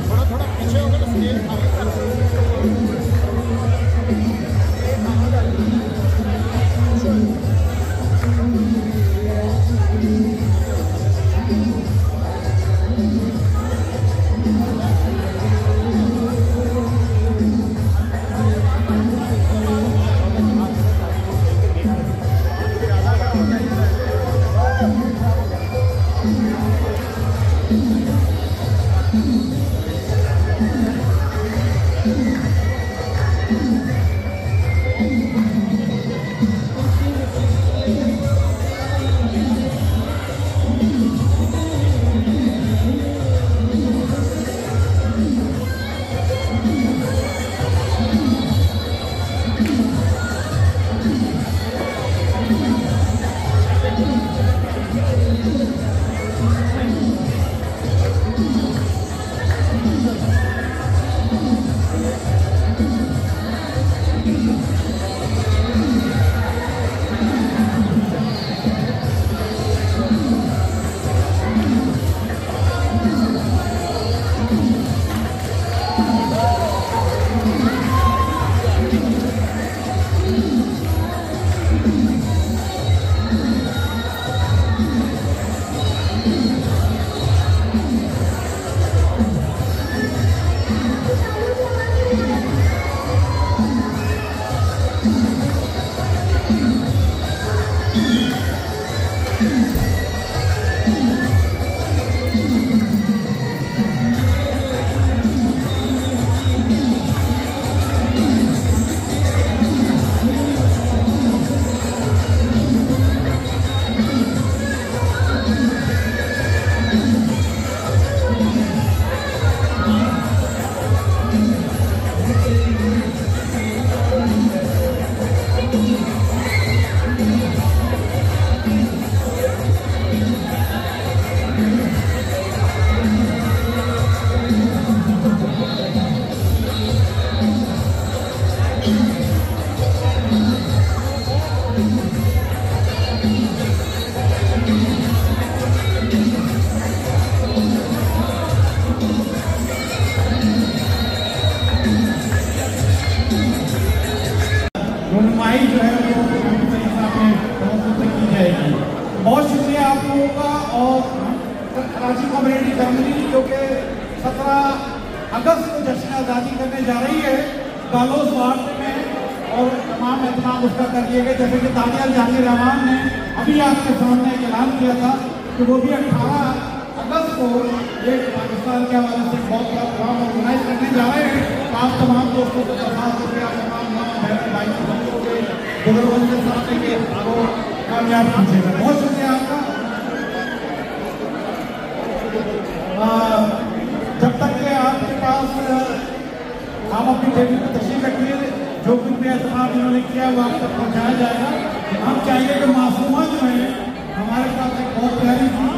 थोड़ा थोड़ा पीछे होगा तो स्केल रुनमाई जो है वो की जाएगी। बहुत शुक्रिया आप लोगों का। और कराची कम्युनिटी फैमिली जो कि 17 अगस्त को जश्न आज़ादी करने जा रही है गालोस वार्ड में, और तमाम एहतमाम उसका कर दिए गए। जैसे कि तानिया जहांगीर रहमान ने अभी आपके सामने एक ऐलान किया था कि वो भी 18 अगस्त को ये पाकिस्तान के हवाले से बहुत बड़ा प्रोग्राम ऑर्गेनाइज करने जा रहे हैं। आप तमाम दोस्तों को दरखास्त करके आप तमाम बहन भाई बंधुओं के बुजुर्गों के सामने के आपको कामयाब कीजिएगा। बहुत शुक्रिया आपका। जब तक के आपके पास हम अपनी टेबल पर तशरीफ रखिए, जो कुछ भी एहतमाम इन्होंने किया वो आप तक पहुँचाया जाएगा। हम चाहिए कि मासूमा जो है हमारे पास एक बहुत प्यारी थी।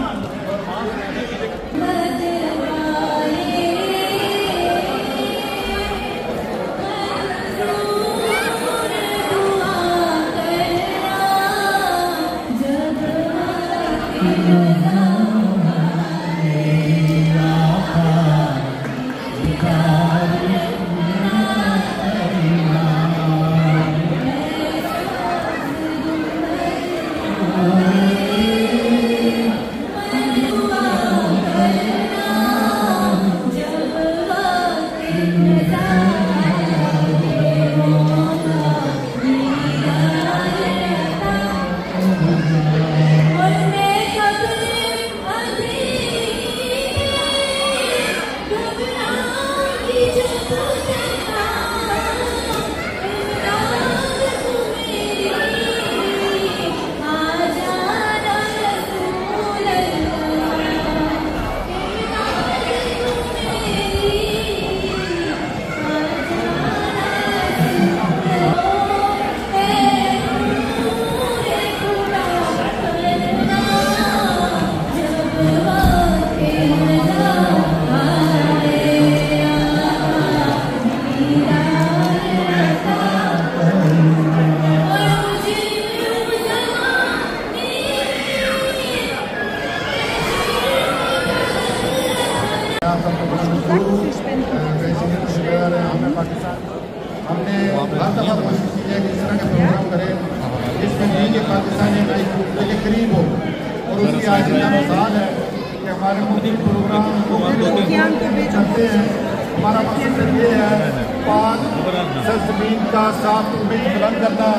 हमें पाकिस्तान हमने हर दफ़ा कोशिश की है कि इस तरह के प्रोग्राम करें जिसमें नहीं कि पाकिस्तान एक दूसरे के करीब हो, और उसकी आज मिसाल है कि हमारे मुख्य प्रोग्राम करते हैं। हमारा मकसद ये है पाक सरजमीन का साफ उम्मीद बुलंद करना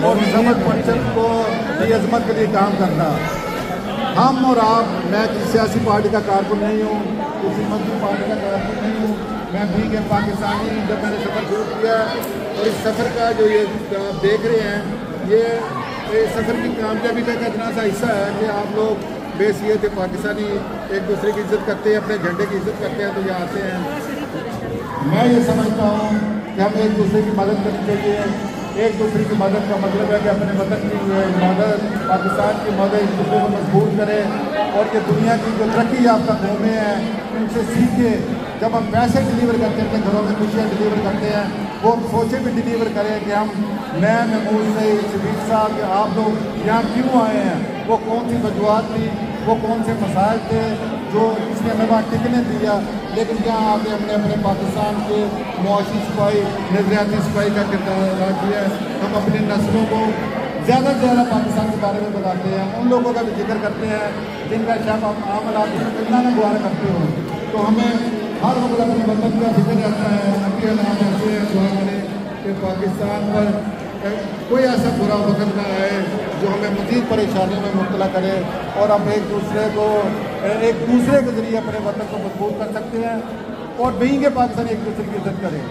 और जमत पंचम को की अजमत के लिए काम करना। हम और आप, मैं किसी सियासी पार्टी का कारकुन नहीं हूँ, किसी मजहबी पार्टी का कारकुन नहीं हूँ, मैं भी के पाकिस्तानी जब मैंने सफ़र शुरू किया और इस सफ़र का जो ये आप देख रहे हैं ये सफ़र की कामयाबी का इतना सा हिस्सा है कि आप लोग बेसियत पाकिस्तानी एक दूसरे की इज्जत करते हैं, अपने झंडे की इज्जत करते हैं, तो ये आते हैं। मैं ये समझता हूँ कि हम एक दूसरे की मदद करनी चाहिए। एक दूसरे की मदद का मतलब है कि अपने वतन की मदद, पाकिस्तान की मदद एक दूसरे को मजबूत करें, और ये दुनिया की जो तरक्की याफ्ता कौमें हैं उनसे सीखे। जब हम पैसे डिलीवर करते हैं, अपने घरों में खुशियाँ डिलीवर करते हैं, वो हम सोचे भी डिलीवर करें कि हम मैं महमूद से शबीर साहब कि आप लोग यहाँ क्यों आए हैं, वो कौन सी वजूहत थी, वो कौन से मसाइल थे जो इसने हमें वहाँ टिकने दिया। लेकिन यहाँ आके हमने अपने पाकिस्तान के मुआशी सिपाही, नजरियाती सिपाही का किरदार अदा किया है। हम अपनी नस्लों को ज़्यादा से ज़्यादा पाकिस्तान के बारे में बताते हैं, उन लोगों का भी जिक्र करते हैं जिनका शायद हम आम इलाके में मिलना में गुजारा करते हो। तो हमें हर वक्त अपने वतन का जिक्र रहता है। अभी हम ऐसे हैं दुआ करें कि पाकिस्तान पर कोई ऐसा बुरा वक्त ना आए जो हमें मज़ीद परेशानियों में मुब्तला करे, और हम एक दूसरे के ज़रिए अपने वतन को मजबूत कर सकते हैं, और बीइंग के पाकिस्तान एक दूसरे की इज्जत करें।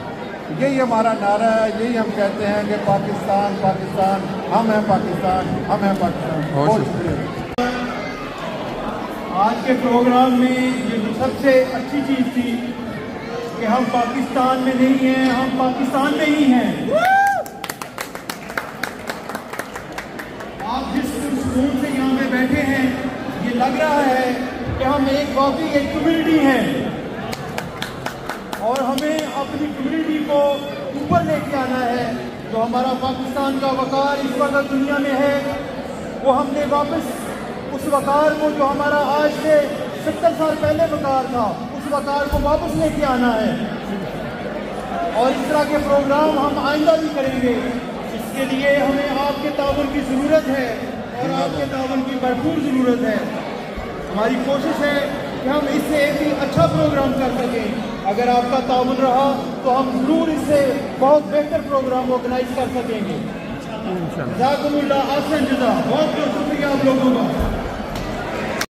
यही हमारा नारा है, यही हम कहते हैं कि पाकिस्तान पाकिस्तान, हम हैं पाकिस्तान, हम हैं पाकिस्तान। बहुत शुक्रिया। आज के प्रोग्राम में ये जो सबसे अच्छी चीज़ थी कि हम पाकिस्तान में नहीं हैं, हम पाकिस्तान में ही हैं। आप जिस सुकून से यहाँ पे बैठे हैं, ये लग रहा है कि हम एक कम्युनिटी हैं, और हमें अपनी कम्युनिटी को ऊपर लेके आना है। तो हमारा पाकिस्तान का वक़ार इस वक्त दुनिया में है, वो हमने वापस उस वक़ार को जो हमारा आज से 70 साल पहले वक़ार था, उस वक़ार को वापस लेके आना है। और इस तरह के प्रोग्राम हम आइंदा भी करेंगे। इसके लिए हमें आपके ताउन की ज़रूरत है, और आपके ताउन की भरपूर ज़रूरत है। हमारी कोशिश है कि हम इससे भी अच्छा प्रोग्राम कर सकें। अगर आपका ताउन रहा तो हम ज़रूर इससे बहुत बेहतर प्रोग्राम ऑर्गेनाइज कर सकेंगे। जज़ाकुमुल्लाह, बहुत बहुत शुक्रिया आप लोगों का।